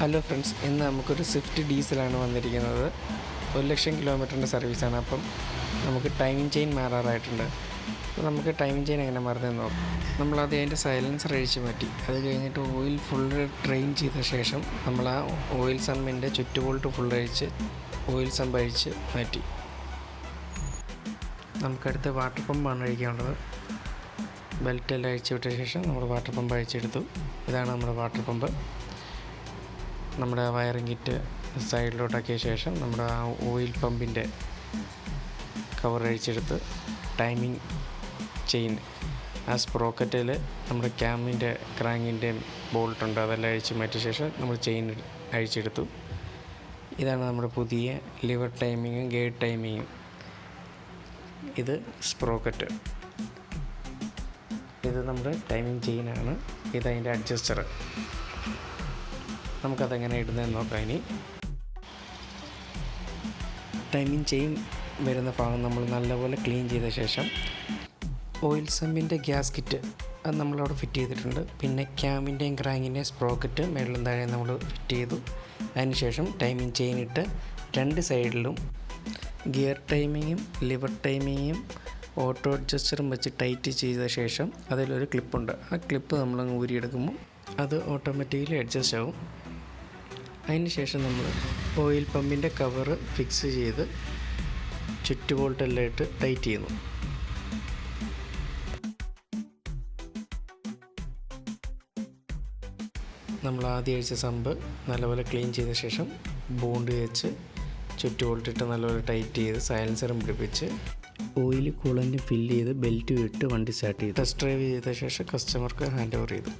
Hello friends, ഇന്ന് നമുക്കൊരു Swift ഡീസലാണ് വന്നിരിക്കുന്നത്. 1,00,000 കിലോമീറ്ററിൻ്റെ സർവീസാണ്. അപ്പം നമുക്ക് ടൈമിംഗ് ചെയിൻ മാറാറായിട്ടുണ്ട്. അപ്പോൾ നമുക്ക് ടൈമിംഗ് ചെയിൻ എങ്ങനെ മാറുന്നതെന്ന് നോക്കാം. നമ്മളത് അതിൻ്റെ സൈലൻസർ അഴിച്ച് മാറ്റി. അത് കഴിഞ്ഞിട്ട് ഓയിൽ ഫുള്ള് ഡ്രെയിൻ ചെയ്ത ശേഷം നമ്മൾ ആ ഓയിൽ സമ്പിൻ്റെ ചുറ്റുബോൾട്ട് ഫുൾ അഴിച്ച് ഓയിൽ സമ്പ് അഴിച്ച് മാറ്റി. നമുക്കടുത്ത് വാട്ടർ പമ്പാണ് അഴിക്കാനുള്ളത്. ബെൽറ്റെല്ലാം അഴിച്ച് വിട്ട ശേഷം നമ്മൾ വാട്ടർ പമ്പ് അഴിച്ചെടുത്തു. ഇതാണ് നമ്മുടെ വാട്ടർ പമ്പ്. നമ്മുടെ വയറിംഗ് കിറ്റ് സൈഡിലോട്ടാക്കിയ ശേഷം നമ്മുടെ ആ ഓയിൽ പമ്പിൻ്റെ കവർ അഴിച്ചെടുത്ത് ടൈമിംഗ് ചെയിൻ ആ സ്പ്രോക്കറ്റിൽ നമ്മുടെ ക്യാമിൻ്റെ ക്രാങ്കിൻ്റെ ബോൾട്ടുണ്ട്, അതെല്ലാം അഴിച്ച് മാറ്റിയ ശേഷം നമ്മൾ ചെയിൻ അഴിച്ചെടുത്തു. ഇതാണ് നമ്മുടെ പുതിയ ലിവർ ടൈമിങ്ങും ഗേർ ടൈമിങ്ങും. ഇത് സ്പ്രോക്കറ്റ്, ഇത് നമ്മുടെ ടൈമിംഗ് ചെയിനാണ്. ഇതതിൻ്റെ അഡ്ജസ്റ്റർ. നമുക്കതെങ്ങനെ ഇടുന്നതെന്ന് നോക്കാം. ഇനി ടൈമിംഗ് ചെയിൻ വരുന്ന ഭാഗം നമ്മൾ നല്ലപോലെ ക്ലീൻ ചെയ്ത ശേഷം ഓയിൽ സമ്പിൻ്റെ ഗ്യാസ് കിറ്റ് അത് നമ്മളവിടെ ഫിറ്റ് ചെയ്തിട്ടുണ്ട്. പിന്നെ ക്യാമിൻ്റെയും ക്രാങ്കിൻ്റെയും സ്പ്രോക്കറ്റ് മേളിലും താഴെ നമ്മൾ ഫിറ്റ് ചെയ്തു. അതിനുശേഷം ടൈമിംഗ് ചെയിൻ ഇട്ട് രണ്ട് സൈഡിലും ഗിയർ ടൈമിങ്ങും ലിവർ ടൈമിങ്ങും ഓട്ടോ അഡ്ജസ്റ്ററും വെച്ച് ടൈറ്റ് ചെയ്ത ശേഷം അതിലൊരു ക്ലിപ്പുണ്ട്. ആ ക്ലിപ്പ് നമ്മളങ്ങ് ഊരിയെടുക്കുമ്പോൾ അത് ഓട്ടോമാറ്റിക്കലി അഡ്ജസ്റ്റ് ആവും. അതിന് ശേഷം നമ്മൾ ഓയിൽ പമ്പിൻ്റെ കവറ് ഫിക്സ് ചെയ്ത് ചുറ്റുബോൾട്ടെല്ലാം ഇട്ട് ടൈറ്റ് ചെയ്യുന്നു. നമ്മൾ ആദ്യം അഴിച്ച സമ്പ് നല്ലപോലെ ക്ലീൻ ചെയ്ത ശേഷം ബോണ്ട് വെച്ച് ചുറ്റുബോൾട്ടിട്ട് നല്ലപോലെ ടൈറ്റ് ചെയ്ത് സൈലൻസറും പിടിപ്പിച്ച് ഓയിൽ കൂളൻ്റ് ഫില്ല് ചെയ്ത് ബെൽറ്റ് ഇട്ട് വണ്ടി സ്റ്റാർട്ട് ചെയ്ത് ടെസ്റ്റ് ഡ്രൈവ് ചെയ്ത ശേഷം കസ്റ്റമർക്ക് ഹാൻഡ് ഓവർ ചെയ്തു.